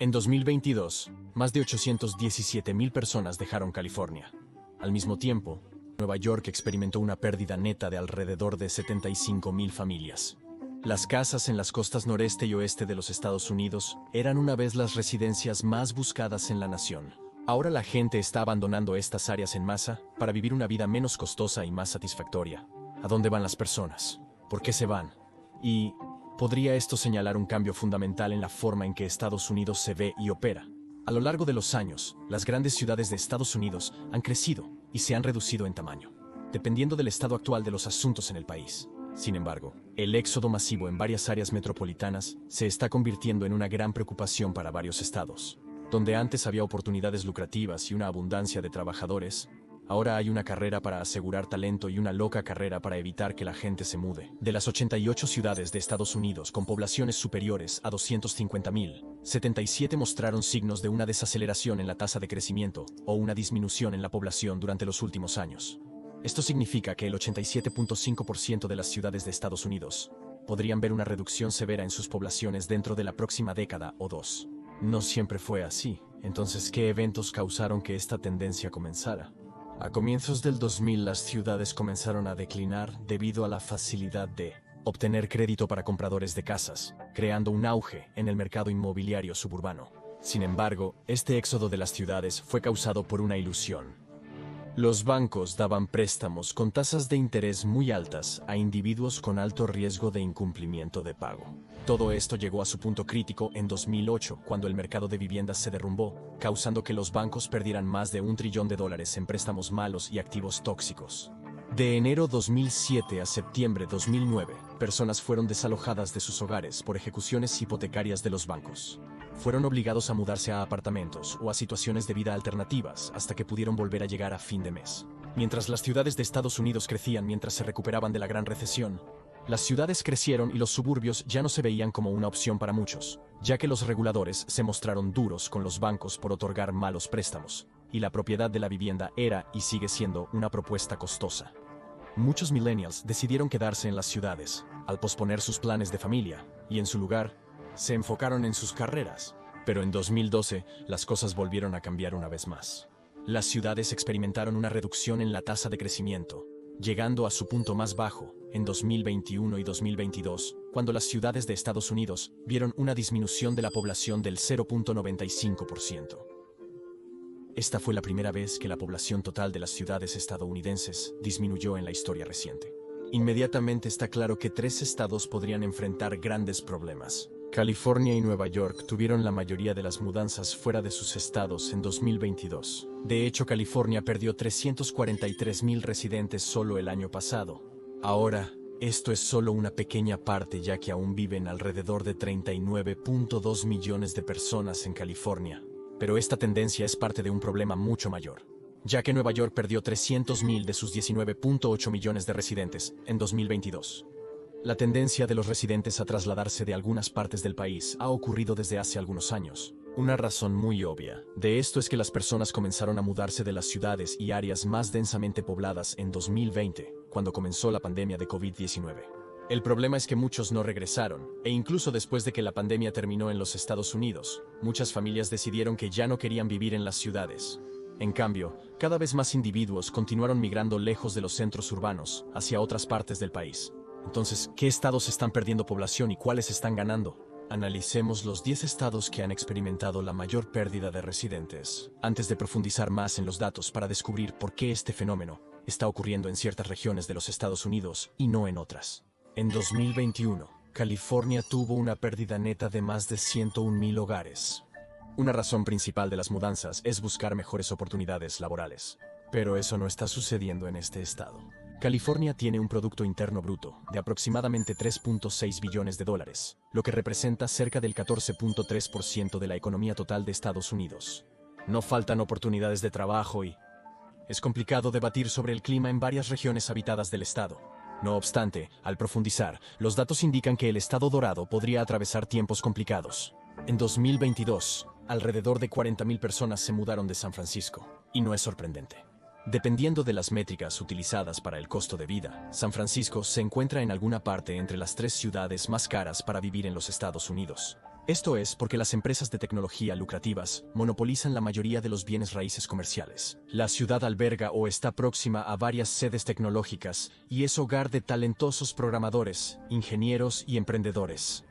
En 2022, más de 817,000 personas dejaron California. Al mismo tiempo, Nueva York experimentó una pérdida neta de alrededor de 75,000 familias. Las casas en las costas noreste y oeste de los Estados Unidos eran una vez las residencias más buscadas en la nación. Ahora la gente está abandonando estas áreas en masa para vivir una vida menos costosa y más satisfactoria. ¿A dónde van las personas? ¿Por qué se van? Y ¿podría esto señalar un cambio fundamental en la forma en que Estados Unidos se ve y opera? A lo largo de los años, las grandes ciudades de Estados Unidos han crecido y se han reducido en tamaño, dependiendo del estado actual de los asuntos en el país. Sin embargo, el éxodo masivo en varias áreas metropolitanas se está convirtiendo en una gran preocupación para varios estados. Donde antes había oportunidades lucrativas y una abundancia de trabajadores, ahora hay una carrera para asegurar talento y una loca carrera para evitar que la gente se mude. De las 88 ciudades de Estados Unidos con poblaciones superiores a 250,000, 77 mostraron signos de una desaceleración en la tasa de crecimiento o una disminución en la población durante los últimos años. Esto significa que el 87.5% de las ciudades de Estados Unidos podrían ver una reducción severa en sus poblaciones dentro de la próxima década o dos. No siempre fue así. Entonces, ¿qué eventos causaron que esta tendencia comenzara? A comienzos del 2000 las ciudades comenzaron a declinar debido a la facilidad de obtener crédito para compradores de casas, creando un auge en el mercado inmobiliario suburbano. Sin embargo, este éxodo de las ciudades fue causado por una ilusión. Los bancos daban préstamos con tasas de interés muy altas a individuos con alto riesgo de incumplimiento de pago. Todo esto llegó a su punto crítico en 2008, cuando el mercado de viviendas se derrumbó, causando que los bancos perdieran más de $1 trillón en préstamos malos y activos tóxicos. De enero 2007 a septiembre 2009, personas fueron desalojadas de sus hogares por ejecuciones hipotecarias de los bancos. Fueron obligados a mudarse a apartamentos o a situaciones de vida alternativas hasta que pudieron volver a llegar a fin de mes. Mientras las ciudades de Estados Unidos crecían mientras se recuperaban de la gran recesión, las ciudades crecieron y los suburbios ya no se veían como una opción para muchos, ya que los reguladores se mostraron duros con los bancos por otorgar malos préstamos, y la propiedad de la vivienda era y sigue siendo una propuesta costosa. Muchos millennials decidieron quedarse en las ciudades, al posponer sus planes de familia, y en su lugar, se enfocaron en sus carreras. Pero en 2012, las cosas volvieron a cambiar una vez más. Las ciudades experimentaron una reducción en la tasa de crecimiento, llegando a su punto más bajo en 2021 y 2022, cuando las ciudades de Estados Unidos vieron una disminución de la población del 0.95%. Esta fue la primera vez que la población total de las ciudades estadounidenses disminuyó en la historia reciente. Inmediatamente está claro que 3 estados podrían enfrentar grandes problemas. California y Nueva York tuvieron la mayoría de las mudanzas fuera de sus estados en 2022. De hecho, California perdió 343,000 residentes solo el año pasado. Ahora, esto es solo una pequeña parte, ya que aún viven alrededor de 39.2 millones de personas en California. Pero esta tendencia es parte de un problema mucho mayor, ya que Nueva York perdió 300,000 de sus 19.8 millones de residentes en 2022. La tendencia de los residentes a trasladarse de algunas partes del país ha ocurrido desde hace algunos años. Una razón muy obvia de esto es que las personas comenzaron a mudarse de las ciudades y áreas más densamente pobladas en 2020, cuando comenzó la pandemia de COVID-19. El problema es que muchos no regresaron, e incluso después de que la pandemia terminó en los Estados Unidos, muchas familias decidieron que ya no querían vivir en las ciudades. En cambio, cada vez más individuos continuaron migrando lejos de los centros urbanos, hacia otras partes del país. Entonces, ¿qué estados están perdiendo población y cuáles están ganando? Analicemos los 10 estados que han experimentado la mayor pérdida de residentes, antes de profundizar más en los datos para descubrir por qué este fenómeno está ocurriendo en ciertas regiones de los Estados Unidos y no en otras. En 2021, California tuvo una pérdida neta de más de 101,000 hogares. Una razón principal de las mudanzas es buscar mejores oportunidades laborales. Pero eso no está sucediendo en este estado. California tiene un Producto Interno Bruto de aproximadamente $3.6 billones, lo que representa cerca del 14.3% de la economía total de Estados Unidos. No faltan oportunidades de trabajo y es complicado debatir sobre el clima en varias regiones habitadas del estado. No obstante, al profundizar, los datos indican que el estado dorado podría atravesar tiempos complicados. En 2022, alrededor de 40,000 personas se mudaron de San Francisco, y no es sorprendente. Dependiendo de las métricas utilizadas para el costo de vida, San Francisco se encuentra en alguna parte entre las 3 ciudades más caras para vivir en los Estados Unidos. Esto es porque las empresas de tecnología lucrativas monopolizan la mayoría de los bienes raíces comerciales. La ciudad alberga o está próxima a varias sedes tecnológicas y es hogar de talentosos programadores, ingenieros y emprendedores.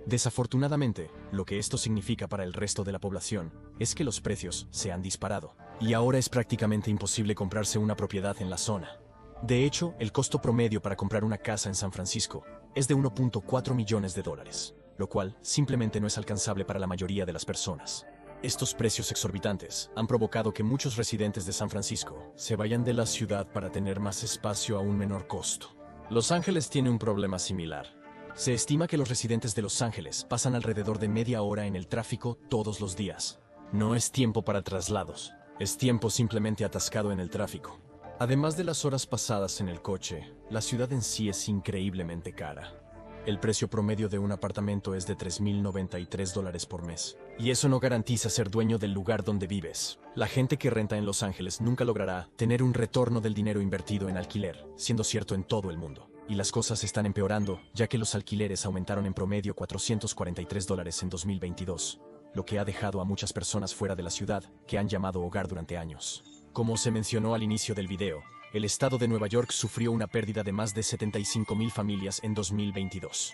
Desafortunadamente, lo que esto significa para el resto de la población es que los precios se han disparado y ahora es prácticamente imposible comprarse una propiedad en la zona. De hecho, el costo promedio para comprar una casa en San Francisco es de 1.4 millones de dólares, lo cual simplemente no es alcanzable para la mayoría de las personas. Estos precios exorbitantes han provocado que muchos residentes de San Francisco se vayan de la ciudad para tener más espacio a un menor costo. Los Ángeles tiene un problema similar. Se estima que los residentes de Los Ángeles pasan alrededor de media hora en el tráfico todos los días. No es tiempo para traslados, es tiempo simplemente atascado en el tráfico. Además de las horas pasadas en el coche, la ciudad en sí es increíblemente cara. El precio promedio de un apartamento es de $3,093 por mes. Y eso no garantiza ser dueño del lugar donde vives. La gente que renta en Los Ángeles nunca logrará tener un retorno del dinero invertido en alquiler, siendo cierto en todo el mundo. Y las cosas están empeorando, ya que los alquileres aumentaron en promedio $443 en 2022, lo que ha dejado a muchas personas fuera de la ciudad que han llamado hogar durante años. Como se mencionó al inicio del video, el estado de Nueva York sufrió una pérdida de más de 75,000 familias en 2022.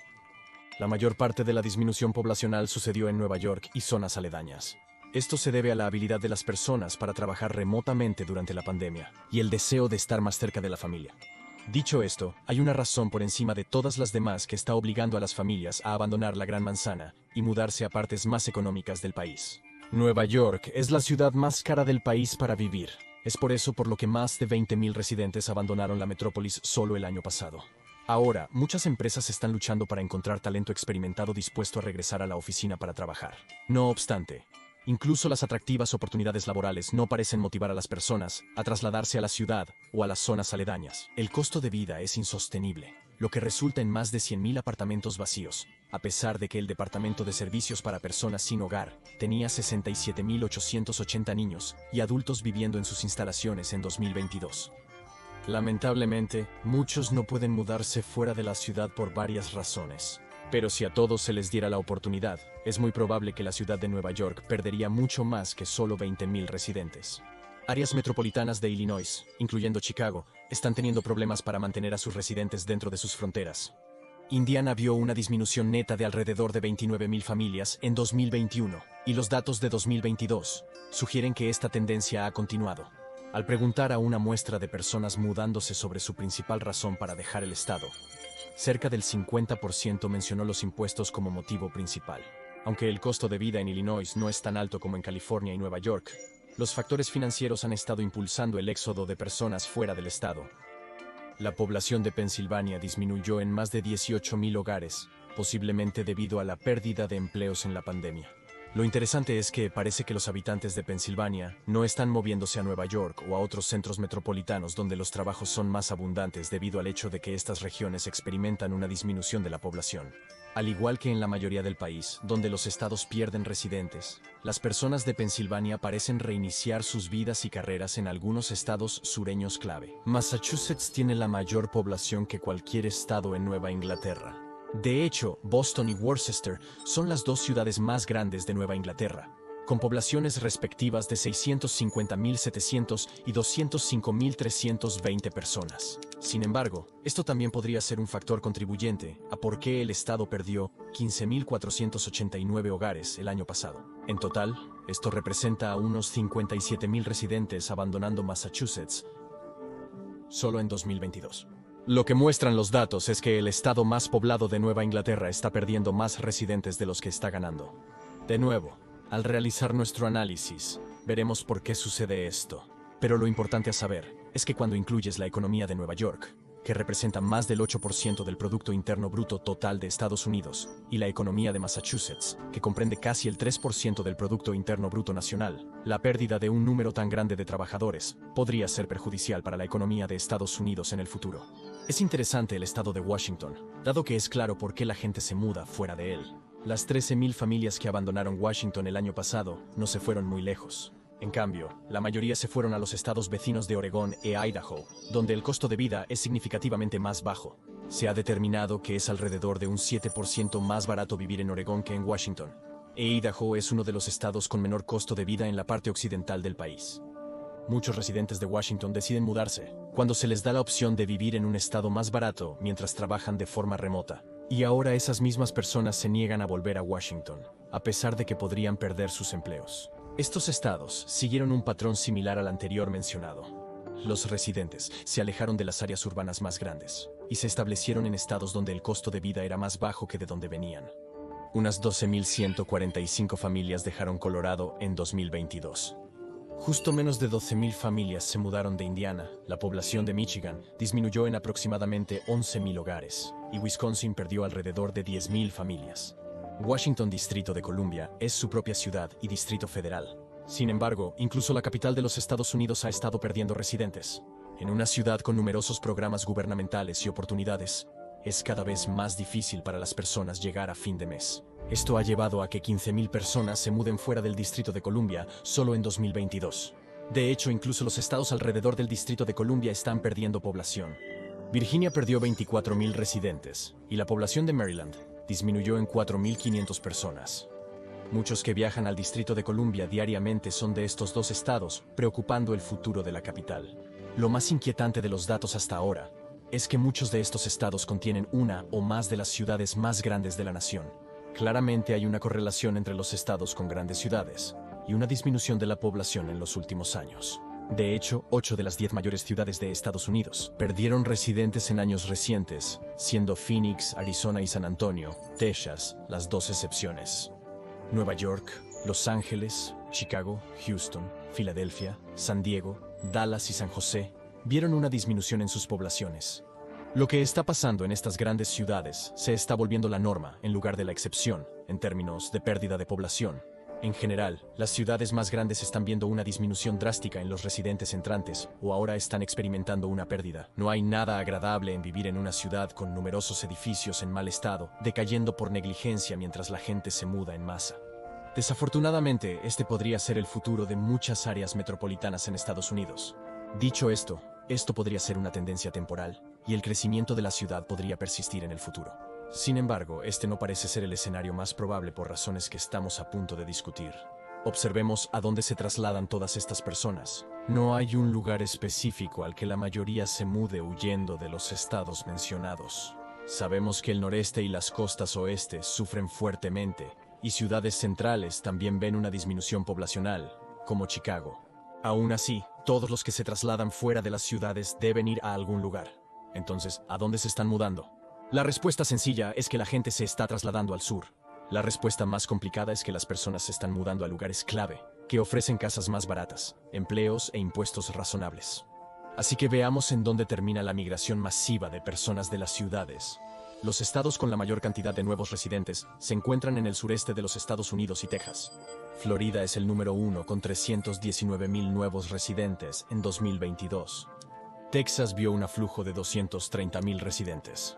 La mayor parte de la disminución poblacional sucedió en Nueva York y zonas aledañas. Esto se debe a la habilidad de las personas para trabajar remotamente durante la pandemia y el deseo de estar más cerca de la familia. Dicho esto, hay una razón por encima de todas las demás que está obligando a las familias a abandonar la Gran Manzana y mudarse a partes más económicas del país. Nueva York es la ciudad más cara del país para vivir. Es por eso por lo que más de 20,000 residentes abandonaron la metrópolis solo el año pasado. Ahora, muchas empresas están luchando para encontrar talento experimentado dispuesto a regresar a la oficina para trabajar. No obstante, incluso las atractivas oportunidades laborales no parecen motivar a las personas a trasladarse a la ciudad o a las zonas aledañas. El costo de vida es insostenible, lo que resulta en más de 100,000 apartamentos vacíos, a pesar de que el Departamento de Servicios para Personas Sin Hogar tenía 67,880 niños y adultos viviendo en sus instalaciones en 2022. Lamentablemente, muchos no pueden mudarse fuera de la ciudad por varias razones. Pero si a todos se les diera la oportunidad, es muy probable que la ciudad de Nueva York perdería mucho más que solo 20,000 residentes. Áreas metropolitanas de Illinois, incluyendo Chicago, están teniendo problemas para mantener a sus residentes dentro de sus fronteras. Indiana vio una disminución neta de alrededor de 29,000 familias en 2021, y los datos de 2022 sugieren que esta tendencia ha continuado. Al preguntar a una muestra de personas mudándose sobre su principal razón para dejar el estado, cerca del 50% mencionó los impuestos como motivo principal. Aunque el costo de vida en Illinois no es tan alto como en California y Nueva York, los factores financieros han estado impulsando el éxodo de personas fuera del estado. La población de Pensilvania disminuyó en más de 18,000 hogares, posiblemente debido a la pérdida de empleos en la pandemia. Lo interesante es que parece que los habitantes de Pensilvania no están moviéndose a Nueva York o a otros centros metropolitanos donde los trabajos son más abundantes debido al hecho de que estas regiones experimentan una disminución de la población. Al igual que en la mayoría del país, donde los estados pierden residentes, las personas de Pensilvania parecen reiniciar sus vidas y carreras en algunos estados sureños clave. Massachusetts tiene la mayor población que cualquier estado en Nueva Inglaterra. De hecho, Boston y Worcester son las dos ciudades más grandes de Nueva Inglaterra, con poblaciones respectivas de 650,700 y 205,320 personas. Sin embargo, esto también podría ser un factor contribuyente a por qué el estado perdió 15,489 hogares el año pasado. En total, esto representa a unos 57,000 residentes abandonando Massachusetts solo en 2022. Lo que muestran los datos es que el estado más poblado de Nueva Inglaterra está perdiendo más residentes de los que está ganando. De nuevo, al realizar nuestro análisis, veremos por qué sucede esto. Pero lo importante a saber es que cuando incluyes la economía de Nueva York, que representa más del 8% del Producto Interno Bruto total de Estados Unidos, y la economía de Massachusetts, que comprende casi el 3% del Producto Interno Bruto nacional, la pérdida de un número tan grande de trabajadores podría ser perjudicial para la economía de Estados Unidos en el futuro. Es interesante el estado de Washington, dado que es claro por qué la gente se muda fuera de él. Las 13,000 familias que abandonaron Washington el año pasado no se fueron muy lejos. En cambio, la mayoría se fueron a los estados vecinos de Oregón e Idaho, donde el costo de vida es significativamente más bajo. Se ha determinado que es alrededor de un 7% más barato vivir en Oregón que en Washington. e Idaho es uno de los estados con menor costo de vida en la parte occidental del país. Muchos residentes de Washington deciden mudarse cuando se les da la opción de vivir en un estado más barato mientras trabajan de forma remota. Y ahora esas mismas personas se niegan a volver a Washington, a pesar de que podrían perder sus empleos. Estos estados siguieron un patrón similar al anterior mencionado. Los residentes se alejaron de las áreas urbanas más grandes y se establecieron en estados donde el costo de vida era más bajo que de donde venían. Unas 12.145 familias dejaron Colorado en 2022. Justo menos de 12.000 familias se mudaron de Indiana. La población de Michigan disminuyó en aproximadamente 11.000 hogares y Wisconsin perdió alrededor de 10.000 familias. Washington, Distrito de Columbia, es su propia ciudad y distrito federal. Sin embargo, incluso la capital de los Estados Unidos ha estado perdiendo residentes. En una ciudad con numerosos programas gubernamentales y oportunidades, es cada vez más difícil para las personas llegar a fin de mes. Esto ha llevado a que 15.000 personas se muden fuera del Distrito de Columbia solo en 2022. De hecho, incluso los estados alrededor del Distrito de Columbia están perdiendo población. Virginia perdió 24.000 residentes y la población de Maryland disminuyó en 4.500 personas. Muchos que viajan al Distrito de Columbia diariamente son de estos dos estados, preocupando el futuro de la capital. Lo más inquietante de los datos hasta ahora es que muchos de estos estados contienen una o más de las ciudades más grandes de la nación. Claramente hay una correlación entre los estados con grandes ciudades y una disminución de la población en los últimos años. De hecho, 8 de las 10 mayores ciudades de Estados Unidos perdieron residentes en años recientes, siendo Phoenix, Arizona y San Antonio, Texas, las dos excepciones. Nueva York, Los Ángeles, Chicago, Houston, Filadelfia, San Diego, Dallas y San José vieron una disminución en sus poblaciones. Lo que está pasando en estas grandes ciudades se está volviendo la norma en lugar de la excepción en términos de pérdida de población. En general, las ciudades más grandes están viendo una disminución drástica en los residentes entrantes o ahora están experimentando una pérdida. No hay nada agradable en vivir en una ciudad con numerosos edificios en mal estado, decayendo por negligencia mientras la gente se muda en masa. Desafortunadamente, este podría ser el futuro de muchas áreas metropolitanas en Estados Unidos. Dicho esto podría ser una tendencia temporal, y el crecimiento de la ciudad podría persistir en el futuro. Sin embargo, este no parece ser el escenario más probable por razones que estamos a punto de discutir. Observemos a dónde se trasladan todas estas personas. No hay un lugar específico al que la mayoría se mude huyendo de los estados mencionados. Sabemos que el noreste y las costas oeste sufren fuertemente, y ciudades centrales también ven una disminución poblacional, como Chicago. Aún así, todos los que se trasladan fuera de las ciudades deben ir a algún lugar. Entonces, ¿a dónde se están mudando? La respuesta sencilla es que la gente se está trasladando al sur. La respuesta más complicada es que las personas se están mudando a lugares clave, que ofrecen casas más baratas, empleos e impuestos razonables. Así que veamos en dónde termina la migración masiva de personas de las ciudades. Los estados con la mayor cantidad de nuevos residentes se encuentran en el sureste de los Estados Unidos y Texas. Florida es el número 1 con 319.000 nuevos residentes en 2022. Texas vio un aflujo de 230.000 residentes.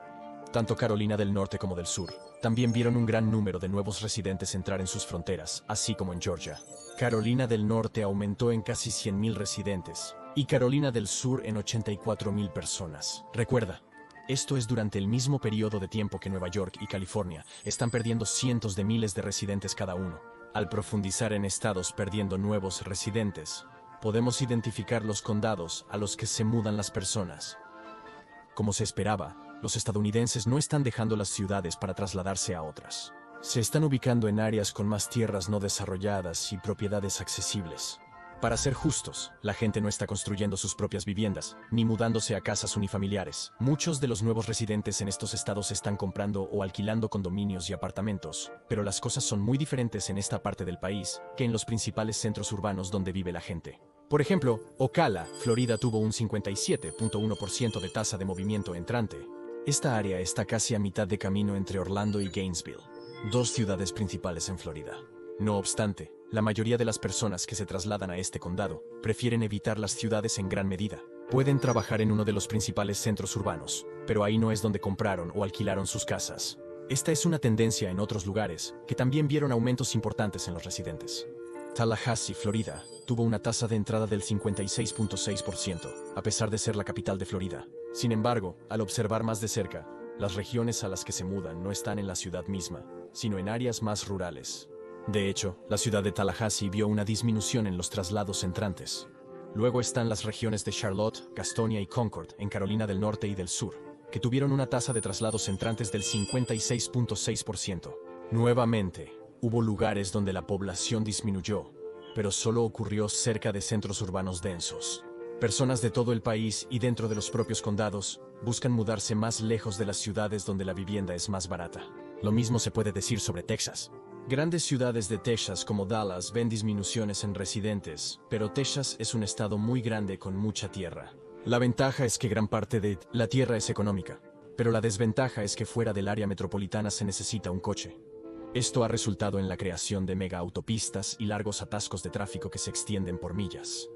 Tanto Carolina del Norte como del Sur también vieron un gran número de nuevos residentes entrar en sus fronteras, así como en Georgia. Carolina del Norte aumentó en casi 100.000 residentes y Carolina del Sur en 84.000 personas. Recuerda, esto es durante el mismo periodo de tiempo que Nueva York y California están perdiendo cientos de miles de residentes cada uno. Al profundizar en estados perdiendo nuevos residentes, podemos identificar los condados a los que se mudan las personas. Como se esperaba, los estadounidenses no están dejando las ciudades para trasladarse a otras. Se están ubicando en áreas con más tierras no desarrolladas y propiedades accesibles. Para ser justos, la gente no está construyendo sus propias viviendas, ni mudándose a casas unifamiliares. Muchos de los nuevos residentes en estos estados están comprando o alquilando condominios y apartamentos, pero las cosas son muy diferentes en esta parte del país que en los principales centros urbanos donde vive la gente. Por ejemplo, Ocala, Florida tuvo un 57.1% de tasa de movimiento entrante. Esta área está casi a mitad de camino entre Orlando y Gainesville, dos ciudades principales en Florida. No obstante, la mayoría de las personas que se trasladan a este condado prefieren evitar las ciudades en gran medida. Pueden trabajar en uno de los principales centros urbanos, pero ahí no es donde compraron o alquilaron sus casas. Esta es una tendencia en otros lugares que también vieron aumentos importantes en los residentes. Tallahassee, Florida, tuvo una tasa de entrada del 56.6%, a pesar de ser la capital de Florida. Sin embargo, al observar más de cerca, las regiones a las que se mudan no están en la ciudad misma, sino en áreas más rurales. De hecho, la ciudad de Tallahassee vio una disminución en los traslados entrantes. Luego están las regiones de Charlotte, Gastonia y Concord, en Carolina del Norte y del Sur, que tuvieron una tasa de traslados entrantes del 56.6%. Nuevamente, hubo lugares donde la población disminuyó, pero solo ocurrió cerca de centros urbanos densos. Personas de todo el país y dentro de los propios condados buscan mudarse más lejos de las ciudades donde la vivienda es más barata. Lo mismo se puede decir sobre Texas. Grandes ciudades de Texas como Dallas ven disminuciones en residentes, pero Texas es un estado muy grande con mucha tierra. La ventaja es que gran parte de la tierra es económica, pero la desventaja es que fuera del área metropolitana se necesita un coche. Esto ha resultado en la creación de mega autopistas y largos atascos de tráfico que se extienden por millas.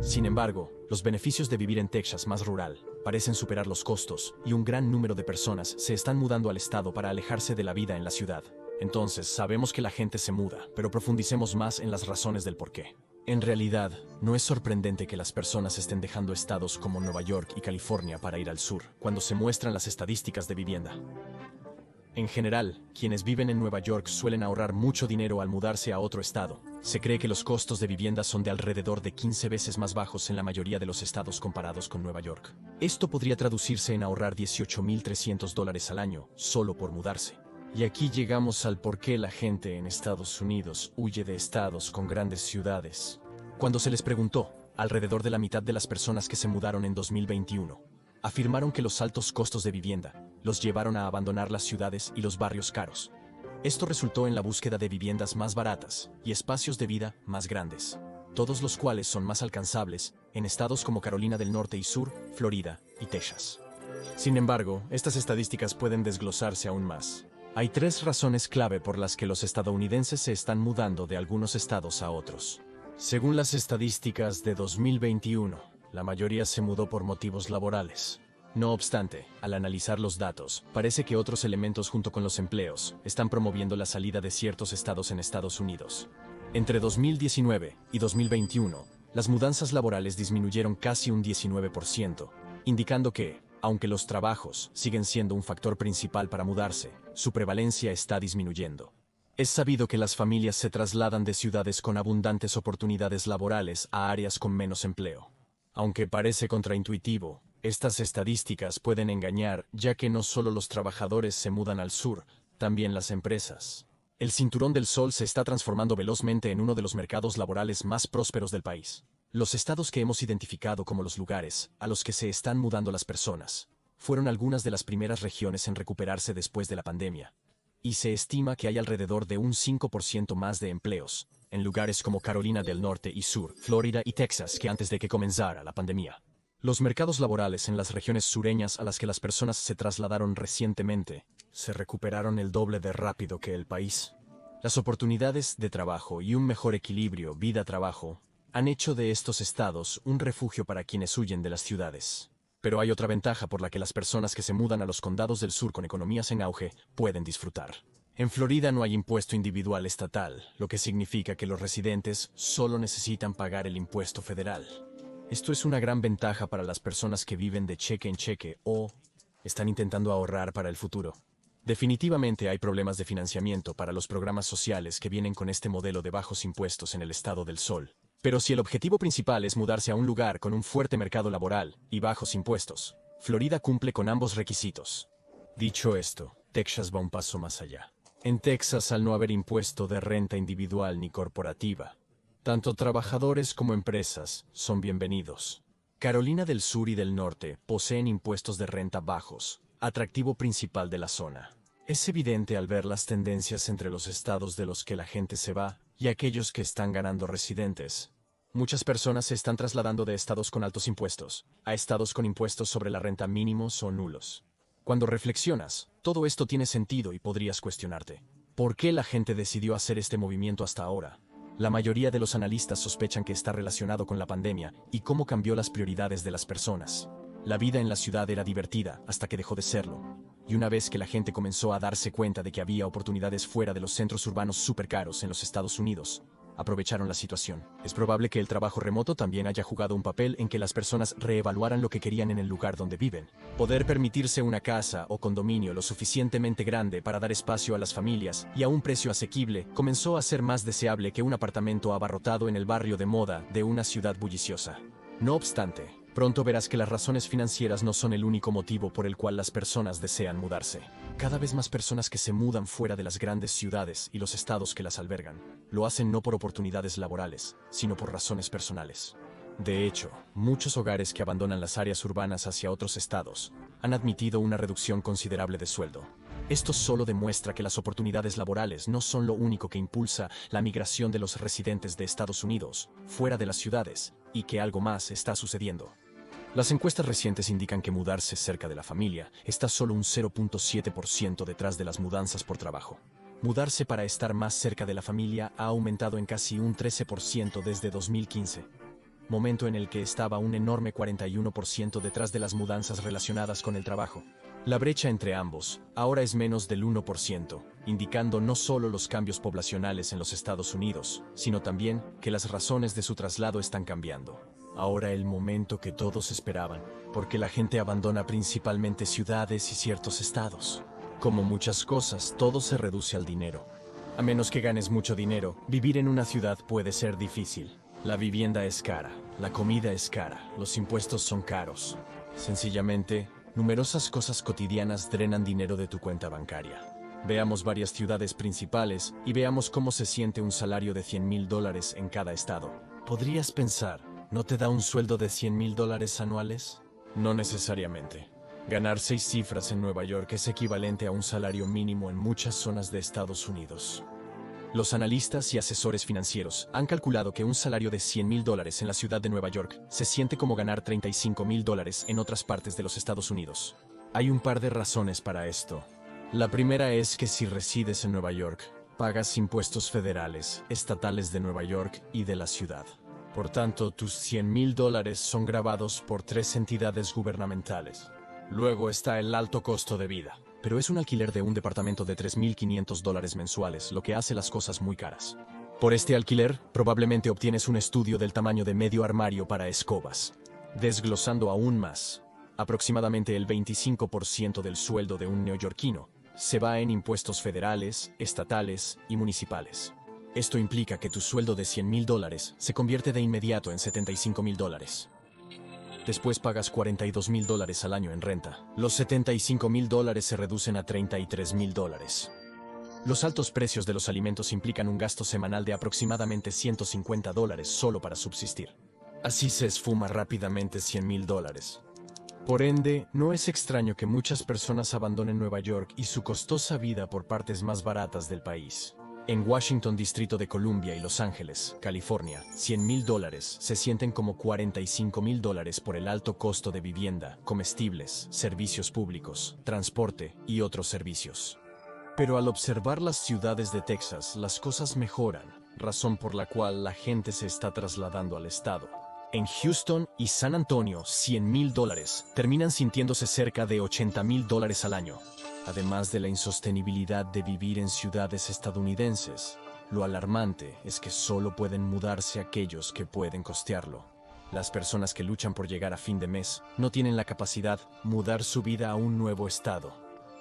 Sin embargo, los beneficios de vivir en Texas más rural parecen superar los costos y un gran número de personas se están mudando al estado para alejarse de la vida en la ciudad. Entonces, sabemos que la gente se muda, pero profundicemos más en las razones del porqué. En realidad, no es sorprendente que las personas estén dejando estados como Nueva York y California para ir al sur, cuando se muestran las estadísticas de vivienda. En general, quienes viven en Nueva York suelen ahorrar mucho dinero al mudarse a otro estado. Se cree que los costos de vivienda son de alrededor de 15 veces más bajos en la mayoría de los estados comparados con Nueva York. Esto podría traducirse en ahorrar $18,300 al año, solo por mudarse. Y aquí llegamos al por qué la gente en Estados Unidos huye de estados con grandes ciudades. Cuando se les preguntó, alrededor de la mitad de las personas que se mudaron en 2021 afirmaron que los altos costos de vivienda los llevaron a abandonar las ciudades y los barrios caros. Esto resultó en la búsqueda de viviendas más baratas y espacios de vida más grandes, todos los cuales son más alcanzables en estados como Carolina del Norte y Sur, Florida y Texas. Sin embargo, estas estadísticas pueden desglosarse aún más. Hay 3 razones clave por las que los estadounidenses se están mudando de algunos estados a otros. Según las estadísticas de 2021, la mayoría se mudó por motivos laborales. No obstante, al analizar los datos, parece que otros elementos junto con los empleos están promoviendo la salida de ciertos estados en Estados Unidos. Entre 2019 y 2021, las mudanzas laborales disminuyeron casi un 19%, indicando que, aunque los trabajos siguen siendo un factor principal para mudarse, su prevalencia está disminuyendo. Es sabido que las familias se trasladan de ciudades con abundantes oportunidades laborales a áreas con menos empleo. Aunque parece contraintuitivo, estas estadísticas pueden engañar, ya que no solo los trabajadores se mudan al sur, también las empresas. El Cinturón del Sol se está transformando velozmente en uno de los mercados laborales más prósperos del país. Los estados que hemos identificado como los lugares a los que se están mudando las personas fueron algunas de las primeras regiones en recuperarse después de la pandemia, y se estima que hay alrededor de un 5% más de empleos en lugares como Carolina del Norte y Sur, Florida y Texas que antes de que comenzara la pandemia. Los mercados laborales en las regiones sureñas a las que las personas se trasladaron recientemente se recuperaron el doble de rápido que el país. Las oportunidades de trabajo y un mejor equilibrio vida-trabajo han hecho de estos estados un refugio para quienes huyen de las ciudades. Pero hay otra ventaja por la que las personas que se mudan a los condados del sur con economías en auge pueden disfrutar. En Florida no hay impuesto individual estatal, lo que significa que los residentes solo necesitan pagar el impuesto federal. Esto es una gran ventaja para las personas que viven de cheque en cheque o están intentando ahorrar para el futuro. Definitivamente hay problemas de financiamiento para los programas sociales que vienen con este modelo de bajos impuestos en el estado del Sol. Pero si el objetivo principal es mudarse a un lugar con un fuerte mercado laboral y bajos impuestos, Florida cumple con ambos requisitos. Dicho esto, Texas va un paso más allá. En Texas, al no haber impuesto de renta individual ni corporativa, tanto trabajadores como empresas son bienvenidos. Carolina del Sur y del Norte poseen impuestos de renta bajos, atractivo principal de la zona. Es evidente al ver las tendencias entre los estados de los que la gente se va y aquellos que están ganando residentes. Muchas personas se están trasladando de estados con altos impuestos a estados con impuestos sobre la renta mínimos o nulos. Cuando reflexionas, todo esto tiene sentido y podrías cuestionarte: ¿por qué la gente decidió hacer este movimiento hasta ahora? La mayoría de los analistas sospechan que está relacionado con la pandemia y cómo cambió las prioridades de las personas. La vida en la ciudad era divertida hasta que dejó de serlo. Y una vez que la gente comenzó a darse cuenta de que había oportunidades fuera de los centros urbanos súper caros en los Estados Unidos, aprovecharon la situación. Es probable que el trabajo remoto también haya jugado un papel en que las personas reevaluaran lo que querían en el lugar donde viven. Poder permitirse una casa o condominio lo suficientemente grande para dar espacio a las familias y a un precio asequible comenzó a ser más deseable que un apartamento abarrotado en el barrio de moda de una ciudad bulliciosa. No obstante, pronto verás que las razones financieras no son el único motivo por el cual las personas desean mudarse. Cada vez más personas que se mudan fuera de las grandes ciudades y los estados que las albergan, lo hacen no por oportunidades laborales, sino por razones personales. De hecho, muchos hogares que abandonan las áreas urbanas hacia otros estados han admitido una reducción considerable de sueldo. Esto solo demuestra que las oportunidades laborales no son lo único que impulsa la migración de los residentes de Estados Unidos fuera de las ciudades, y que algo más está sucediendo. Las encuestas recientes indican que mudarse cerca de la familia está solo un 0.7% detrás de las mudanzas por trabajo. Mudarse para estar más cerca de la familia ha aumentado en casi un 13% desde 2015, momento en el que estaba un enorme 41% detrás de las mudanzas relacionadas con el trabajo. La brecha entre ambos ahora es menos del 1%, indicando no solo los cambios poblacionales en los Estados Unidos, sino también que las razones de su traslado están cambiando. Ahora el momento que todos esperaban, porque la gente abandona principalmente ciudades y ciertos estados. Como muchas cosas, todo se reduce al dinero. A menos que ganes mucho dinero, vivir en una ciudad puede ser difícil. La vivienda es cara, la comida es cara, los impuestos son caros. Sencillamente, numerosas cosas cotidianas drenan dinero de tu cuenta bancaria. Veamos varias ciudades principales y veamos cómo se siente un salario de $100,000 en cada estado. Podrías pensar, ¿no te da un sueldo de $100,000 anuales? No necesariamente. Ganar 6 cifras en Nueva York es equivalente a un salario mínimo en muchas zonas de Estados Unidos. Los analistas y asesores financieros han calculado que un salario de $100,000 en la ciudad de Nueva York se siente como ganar $35,000 en otras partes de los Estados Unidos. Hay un par de razones para esto. La primera es que si resides en Nueva York, pagas impuestos federales, estatales de Nueva York y de la ciudad. Por tanto, tus $100,000 son gravados por 3 entidades gubernamentales. Luego está el alto costo de vida. Pero es un alquiler de un departamento de $3,500 mensuales, lo que hace las cosas muy caras. Por este alquiler, probablemente obtienes un estudio del tamaño de medio armario para escobas. Desglosando aún más, aproximadamente el 25% del sueldo de un neoyorquino se va en impuestos federales, estatales y municipales. Esto implica que tu sueldo de $100,000 se convierte de inmediato en $75,000. Después pagas $42,000 al año en renta. Los $75,000 se reducen a $33,000. Los altos precios de los alimentos implican un gasto semanal de aproximadamente $150 solo para subsistir. Así se esfuma rápidamente $100,000. Por ende, no es extraño que muchas personas abandonen Nueva York y su costosa vida por partes más baratas del país. En Washington, Distrito de Columbia y Los Ángeles, California, $100,000 se sienten como $45,000 por el alto costo de vivienda, comestibles, servicios públicos, transporte y otros servicios. Pero al observar las ciudades de Texas, las cosas mejoran, razón por la cual la gente se está trasladando al estado. En Houston y San Antonio, $100,000 terminan sintiéndose cerca de $80,000 al año. Además de la insostenibilidad de vivir en ciudades estadounidenses, lo alarmante es que solo pueden mudarse aquellos que pueden costearlo. Las personas que luchan por llegar a fin de mes no tienen la capacidad de mudar su vida a un nuevo estado,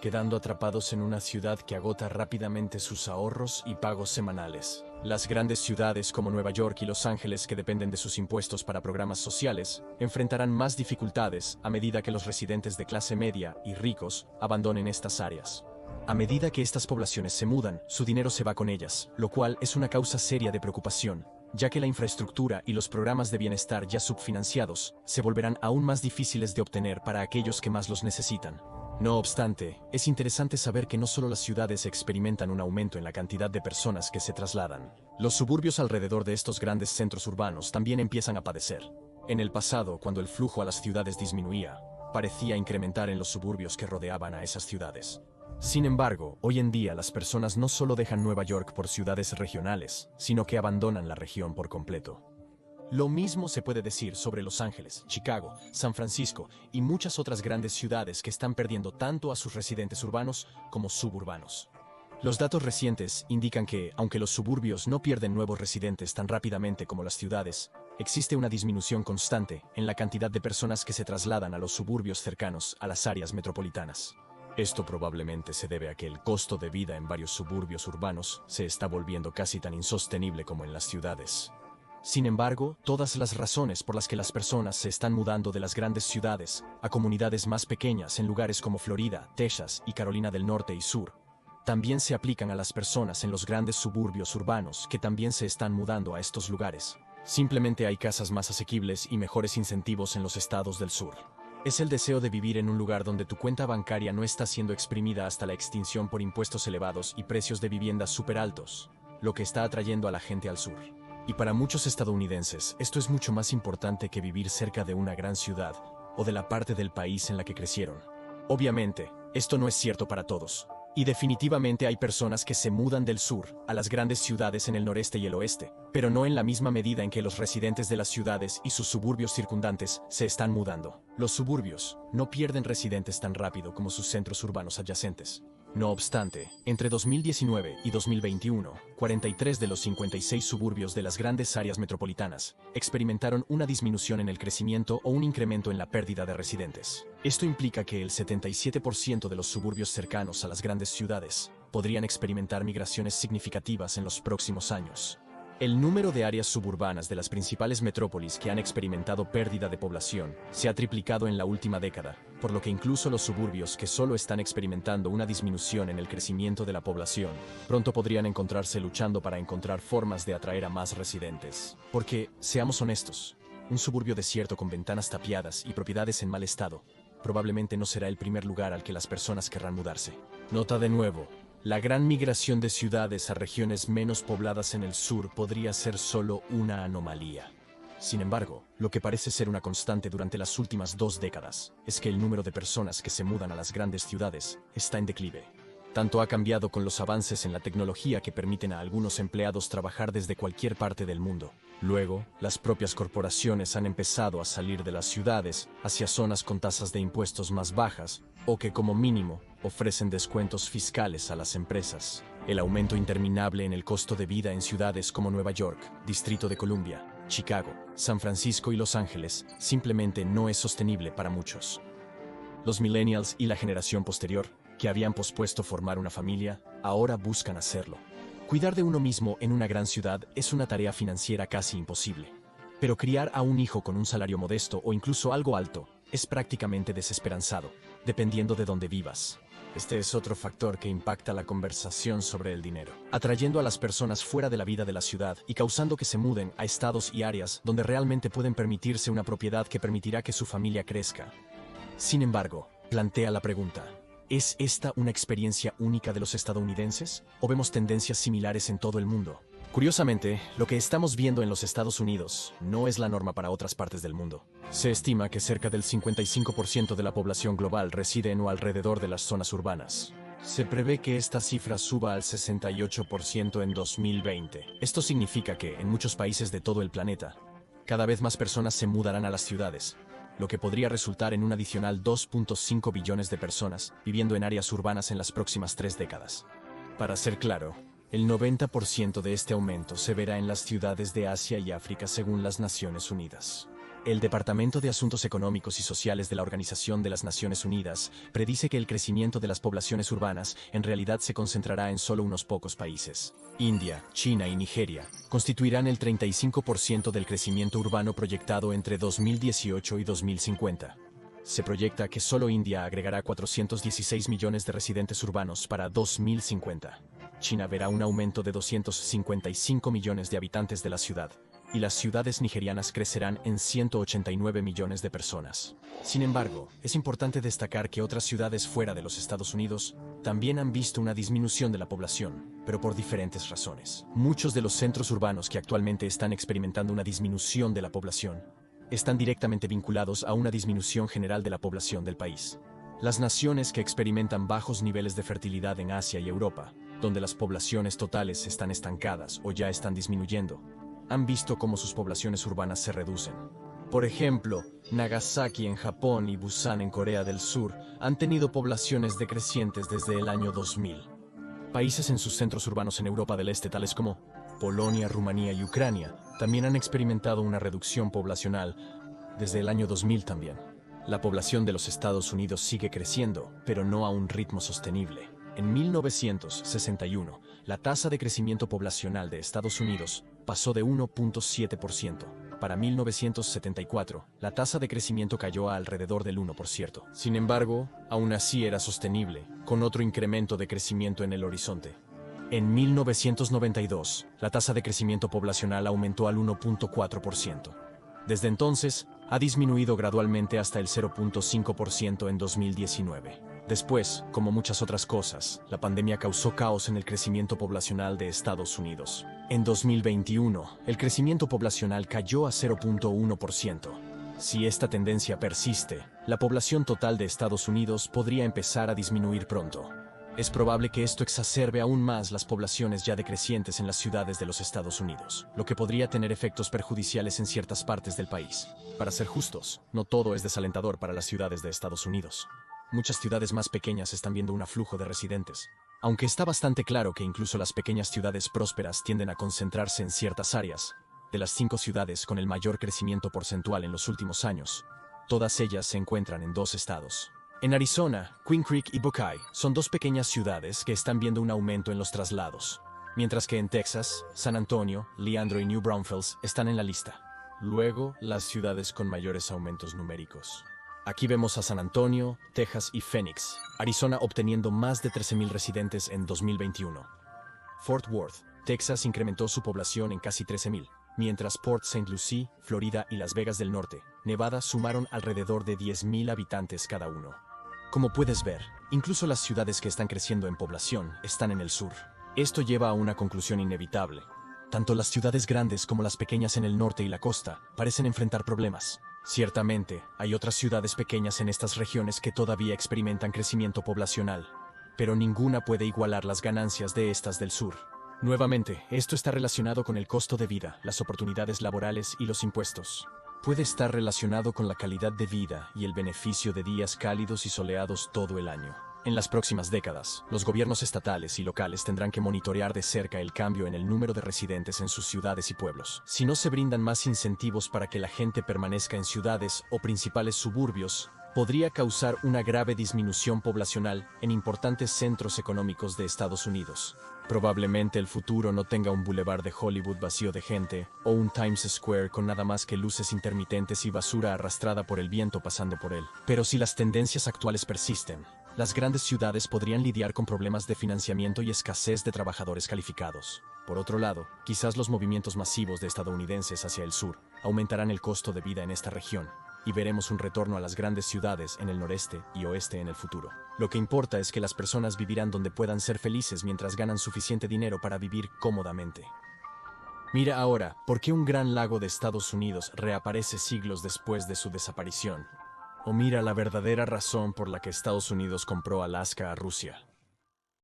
quedando atrapados en una ciudad que agota rápidamente sus ahorros y pagos semanales. Las grandes ciudades como Nueva York y Los Ángeles, que dependen de sus impuestos para programas sociales, enfrentarán más dificultades a medida que los residentes de clase media y ricos abandonen estas áreas. A medida que estas poblaciones se mudan, su dinero se va con ellas, lo cual es una causa seria de preocupación, ya que la infraestructura y los programas de bienestar ya subfinanciados se volverán aún más difíciles de obtener para aquellos que más los necesitan. No obstante, es interesante saber que no solo las ciudades experimentan un aumento en la cantidad de personas que se trasladan. Los suburbios alrededor de estos grandes centros urbanos también empiezan a padecer. En el pasado, cuando el flujo a las ciudades disminuía, parecía incrementar en los suburbios que rodeaban a esas ciudades. Sin embargo, hoy en día las personas no solo dejan Nueva York por ciudades regionales, sino que abandonan la región por completo. Lo mismo se puede decir sobre Los Ángeles, Chicago, San Francisco y muchas otras grandes ciudades que están perdiendo tanto a sus residentes urbanos como suburbanos. Los datos recientes indican que, aunque los suburbios no pierden nuevos residentes tan rápidamente como las ciudades, existe una disminución constante en la cantidad de personas que se trasladan a los suburbios cercanos a las áreas metropolitanas. Esto probablemente se debe a que el costo de vida en varios suburbios urbanos se está volviendo casi tan insostenible como en las ciudades. Sin embargo, todas las razones por las que las personas se están mudando de las grandes ciudades a comunidades más pequeñas en lugares como Florida, Texas y Carolina del Norte y Sur, también se aplican a las personas en los grandes suburbios urbanos que también se están mudando a estos lugares. Simplemente hay casas más asequibles y mejores incentivos en los estados del sur. Es el deseo de vivir en un lugar donde tu cuenta bancaria no está siendo exprimida hasta la extinción por impuestos elevados y precios de viviendas súper altos, lo que está atrayendo a la gente al sur. Y para muchos estadounidenses, esto es mucho más importante que vivir cerca de una gran ciudad o de la parte del país en la que crecieron. Obviamente, esto no es cierto para todos. Y definitivamente hay personas que se mudan del sur a las grandes ciudades en el noreste y el oeste, pero no en la misma medida en que los residentes de las ciudades y sus suburbios circundantes se están mudando. Los suburbios no pierden residentes tan rápido como sus centros urbanos adyacentes. No obstante, entre 2019 y 2021, 43 de los 56 suburbios de las grandes áreas metropolitanas experimentaron una disminución en el crecimiento o un incremento en la pérdida de residentes. Esto implica que el 77% de los suburbios cercanos a las grandes ciudades podrían experimentar migraciones significativas en los próximos años. El número de áreas suburbanas de las principales metrópolis que han experimentado pérdida de población se ha triplicado en la última década, por lo que incluso los suburbios que solo están experimentando una disminución en el crecimiento de la población, pronto podrían encontrarse luchando para encontrar formas de atraer a más residentes. Porque, seamos honestos, un suburbio desierto con ventanas tapiadas y propiedades en mal estado probablemente no será el primer lugar al que las personas querrán mudarse. Nota de nuevo. La gran migración de ciudades a regiones menos pobladas en el sur podría ser solo una anomalía. Sin embargo, lo que parece ser una constante durante las últimas 2 décadas es que el número de personas que se mudan a las grandes ciudades está en declive. Tanto ha cambiado con los avances en la tecnología que permiten a algunos empleados trabajar desde cualquier parte del mundo. Luego, las propias corporaciones han empezado a salir de las ciudades hacia zonas con tasas de impuestos más bajas o que, como mínimo, ofrecen descuentos fiscales a las empresas. El aumento interminable en el costo de vida en ciudades como Nueva York, Distrito de Columbia, Chicago, San Francisco y Los Ángeles simplemente no es sostenible para muchos. Los millennials y la generación posterior, que habían pospuesto formar una familia, ahora buscan hacerlo. Cuidar de uno mismo en una gran ciudad es una tarea financiera casi imposible. Pero criar a un hijo con un salario modesto o incluso algo alto es prácticamente desesperanzado, dependiendo de dónde vivas. Este es otro factor que impacta la conversación sobre el dinero, atrayendo a las personas fuera de la vida de la ciudad y causando que se muden a estados y áreas donde realmente pueden permitirse una propiedad que permitirá que su familia crezca. Sin embargo, plantea la pregunta: ¿es esta una experiencia única de los estadounidenses? ¿O vemos tendencias similares en todo el mundo? Curiosamente, lo que estamos viendo en los Estados Unidos no es la norma para otras partes del mundo. Se estima que cerca del 55% de la población global reside en o alrededor de las zonas urbanas. Se prevé que esta cifra suba al 68% en 2020. Esto significa que, en muchos países de todo el planeta, cada vez más personas se mudarán a las ciudades, lo que podría resultar en un adicional 2.5 billones de personas viviendo en áreas urbanas en las próximas 3 décadas. Para ser claro, el 90% de este aumento se verá en las ciudades de Asia y África según las Naciones Unidas. El Departamento de Asuntos Económicos y Sociales de la Organización de las Naciones Unidas predice que el crecimiento de las poblaciones urbanas en realidad se concentrará en solo unos pocos países. India, China y Nigeria constituirán el 35% del crecimiento urbano proyectado entre 2018 y 2050. Se proyecta que solo India agregará 416 millones de residentes urbanos para 2050. China verá un aumento de 255 millones de habitantes de la ciudad, y las ciudades nigerianas crecerán en 189 millones de personas. Sin embargo, es importante destacar que otras ciudades fuera de los Estados Unidos también han visto una disminución de la población, pero por diferentes razones. Muchos de los centros urbanos que actualmente están experimentando una disminución de la población están directamente vinculados a una disminución general de la población del país. Las naciones que experimentan bajos niveles de fertilidad en Asia y Europa, donde las poblaciones totales están estancadas o ya están disminuyendo, han visto cómo sus poblaciones urbanas se reducen. Por ejemplo, Nagasaki en Japón y Busan en Corea del Sur han tenido poblaciones decrecientes desde el año 2000. Países en sus centros urbanos en Europa del Este, tales como Polonia, Rumanía y Ucrania, también han experimentado una reducción poblacional desde el año 2000 también. La población de los Estados Unidos sigue creciendo, pero no a un ritmo sostenible. En 1961, la tasa de crecimiento poblacional de Estados Unidos pasó de 1.7%. Para 1974, la tasa de crecimiento cayó a alrededor del 1%. Sin embargo, aún así era sostenible, con otro incremento de crecimiento en el horizonte. En 1992, la tasa de crecimiento poblacional aumentó al 1.4%. Desde entonces, ha disminuido gradualmente hasta el 0.5% en 2019. Después, como muchas otras cosas, la pandemia causó caos en el crecimiento poblacional de Estados Unidos. En 2021, el crecimiento poblacional cayó a 0.1%. Si esta tendencia persiste, la población total de Estados Unidos podría empezar a disminuir pronto. Es probable que esto exacerbe aún más las poblaciones ya decrecientes en las ciudades de los Estados Unidos, lo que podría tener efectos perjudiciales en ciertas partes del país. Para ser justos, no todo es desalentador para las ciudades de Estados Unidos. Muchas ciudades más pequeñas están viendo un aflujo de residentes. Aunque está bastante claro que incluso las pequeñas ciudades prósperas tienden a concentrarse en ciertas áreas, de las 5 ciudades con el mayor crecimiento porcentual en los últimos años, todas ellas se encuentran en 2 estados. En Arizona, Queen Creek y Buckeye son 2 pequeñas ciudades que están viendo un aumento en los traslados, mientras que en Texas, San Antonio, Leandro y New Braunfels están en la lista. Luego, las ciudades con mayores aumentos numéricos. Aquí vemos a San Antonio, Texas y Phoenix, Arizona obteniendo más de 13,000 residentes en 2021. Fort Worth, Texas incrementó su población en casi 13,000, mientras Port St. Lucie, Florida y Las Vegas del Norte, Nevada sumaron alrededor de 10,000 habitantes cada uno. Como puedes ver, incluso las ciudades que están creciendo en población están en el sur. Esto lleva a una conclusión inevitable. Tanto las ciudades grandes como las pequeñas en el norte y la costa parecen enfrentar problemas. Ciertamente, hay otras ciudades pequeñas en estas regiones que todavía experimentan crecimiento poblacional, pero ninguna puede igualar las ganancias de estas del sur. Nuevamente, esto está relacionado con el costo de vida, las oportunidades laborales y los impuestos. Puede estar relacionado con la calidad de vida y el beneficio de días cálidos y soleados todo el año. En las próximas décadas, los gobiernos estatales y locales tendrán que monitorear de cerca el cambio en el número de residentes en sus ciudades y pueblos. Si no se brindan más incentivos para que la gente permanezca en ciudades o principales suburbios, podría causar una grave disminución poblacional en importantes centros económicos de Estados Unidos. Probablemente el futuro no tenga un boulevard de Hollywood vacío de gente o un Times Square con nada más que luces intermitentes y basura arrastrada por el viento pasando por él. Pero si las tendencias actuales persisten, las grandes ciudades podrían lidiar con problemas de financiamiento y escasez de trabajadores calificados. Por otro lado, quizás los movimientos masivos de estadounidenses hacia el sur aumentarán el costo de vida en esta región, y veremos un retorno a las grandes ciudades en el noreste y oeste en el futuro. Lo que importa es que las personas vivirán donde puedan ser felices mientras ganan suficiente dinero para vivir cómodamente. Mira ahora, ¿por qué un gran lago de Estados Unidos reaparece siglos después de su desaparición? O mira la verdadera razón por la que Estados Unidos compró Alaska a Rusia.